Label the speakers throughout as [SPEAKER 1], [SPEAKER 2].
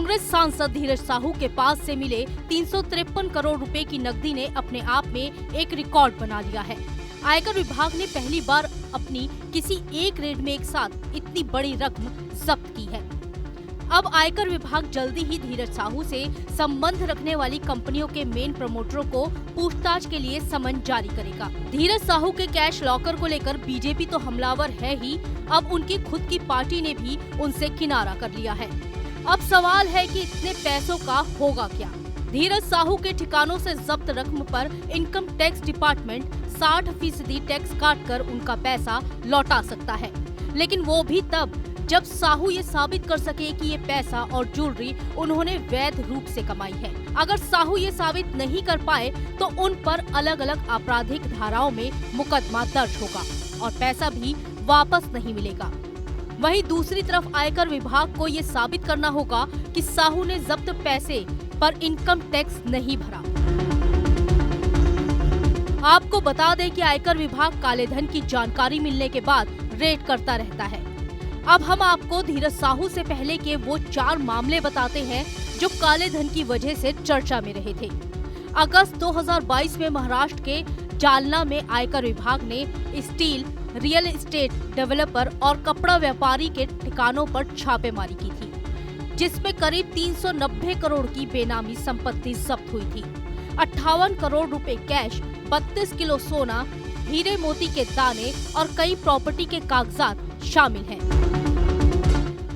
[SPEAKER 1] कांग्रेस सांसद धीरज साहू के पास से मिले 353 करोड़ रुपए की नकदी ने अपने आप में एक रिकॉर्ड बना लिया है। आयकर विभाग ने पहली बार अपनी किसी एक रेड में एक साथ इतनी बड़ी रकम जब्त की है। अब आयकर विभाग जल्दी ही धीरज साहू से संबंध रखने वाली कंपनियों के मेन प्रमोटरों को पूछताछ के लिए समन जारी करेगा। धीरज साहू के कैश लॉकर को लेकर बीजेपी तो हमलावर है ही, अब उनकी खुद की पार्टी ने भी उनसे किनारा कर लिया है। अब सवाल है कि इतने पैसों का होगा क्या। धीरज साहू के ठिकानों से जब्त रकम पर इनकम टैक्स डिपार्टमेंट 60% टैक्स काटकर उनका पैसा लौटा सकता है, लेकिन वो भी तब जब साहू ये साबित कर सके कि ये पैसा और ज्वेलरी उन्होंने वैध रूप से कमाई है। अगर साहू ये साबित नहीं कर पाए तो उन पर अलग अलग आपराधिक धाराओं में मुकदमा दर्ज होगा और पैसा भी वापस नहीं मिलेगा। वहीं दूसरी तरफ आयकर विभाग को ये साबित करना होगा कि साहू ने जब्त पैसे पर इनकम टैक्स नहीं भरा। आपको बता दें कि आयकर विभाग काले धन की जानकारी मिलने के बाद रेड करता रहता है। अब हम आपको धीरज साहू से पहले के वो 4 मामले बताते हैं जो काले धन की वजह से चर्चा में रहे थे। अगस्त 2022 में महाराष्ट्र के जालना में आयकर विभाग ने स्टील, रियल एस्टेट डेवलपर और कपड़ा व्यापारी के ठिकानों पर छापेमारी की थी, जिसमें करीब 390 करोड़ की बेनामी संपत्ति जब्त हुई थी। 58 करोड़ रुपए कैश, 32 किलो सोना, हीरे मोती के दाने और कई प्रॉपर्टी के कागजात शामिल हैं।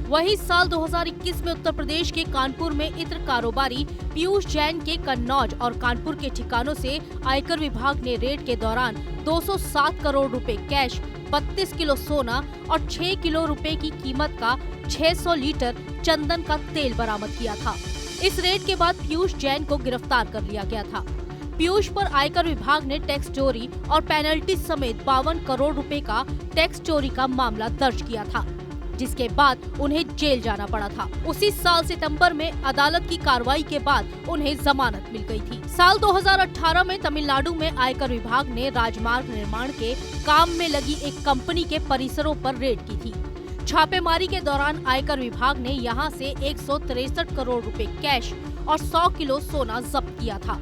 [SPEAKER 1] वही साल 2021 में उत्तर प्रदेश के कानपुर में इत्र कारोबारी पीयूष जैन के कन्नौज और कानपुर के ठिकानों से आयकर विभाग ने रेड के दौरान 207 करोड़ रुपए कैश, 32 किलो सोना और 6 किलो रुपए की कीमत का 600 लीटर चंदन का तेल बरामद किया था। इस रेड के बाद पीयूष जैन को गिरफ्तार कर लिया गया था। पीयूष पर आयकर विभाग ने टैक्स चोरी और पेनल्टी समेत 52 करोड़ रुपए का टैक्स चोरी का मामला दर्ज किया था, जिसके बाद उन्हें जेल जाना पड़ा था। उसी साल सितंबर में अदालत की कार्रवाई के बाद उन्हें जमानत मिल गई थी। साल 2018 में तमिलनाडु में आयकर विभाग ने राजमार्ग निर्माण के काम में लगी एक कंपनी के परिसरों पर रेड की थी। छापेमारी के दौरान आयकर विभाग ने यहां से 163 करोड़ रुपए कैश और 100 किलो सोना जब्त किया था।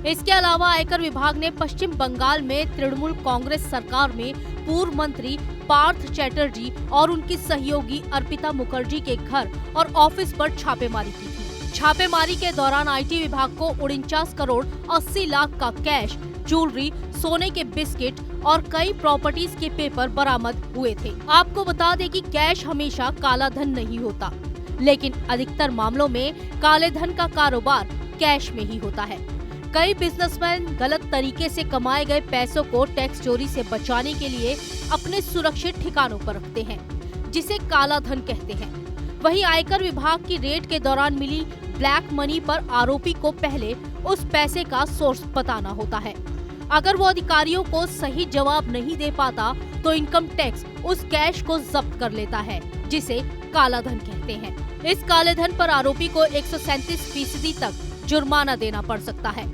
[SPEAKER 1] इसके अलावा आयकर विभाग ने पश्चिम बंगाल में तृणमूल कांग्रेस सरकार में पूर्व मंत्री पार्थ चैटर्जी और उनकी सहयोगी अर्पिता मुखर्जी के घर और ऑफिस पर छापेमारी की थी। छापेमारी के दौरान आईटी विभाग को 49 करोड़ 80 लाख का कैश, ज्वेलरी, सोने के बिस्किट और कई प्रॉपर्टीज के पेपर बरामद हुए थे। आपको बता दें कि कैश हमेशा काला धन नहीं होता, लेकिन अधिकतर मामलों में काले धन का कारोबार कैश में ही होता है। कई बिजनेसमैन गलत तरीके से कमाए गए पैसों को टैक्स चोरी से बचाने के लिए अपने सुरक्षित ठिकानों पर रखते हैं, जिसे काला धन कहते हैं। वहीं आयकर विभाग की रेड के दौरान मिली ब्लैक मनी पर आरोपी को पहले उस पैसे का सोर्स बताना होता है। अगर वो अधिकारियों को सही जवाब नहीं दे पाता तो इनकम टैक्स उस कैश को जब्त कर लेता है, जिसे काला धन कहते हैं। इस काले धन पर आरोपी को 137% तक जुर्माना देना पड़ सकता है।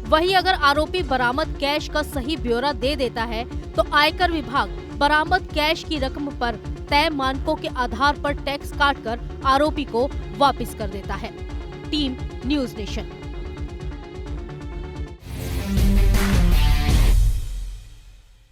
[SPEAKER 1] वहीं अगर आरोपी बरामद कैश का सही ब्यौरा दे देता है तो आयकर विभाग बरामद कैश की रकम पर तय मानकों के आधार पर टैक्स काटकर आरोपी को वापस कर देता है। Team news nation.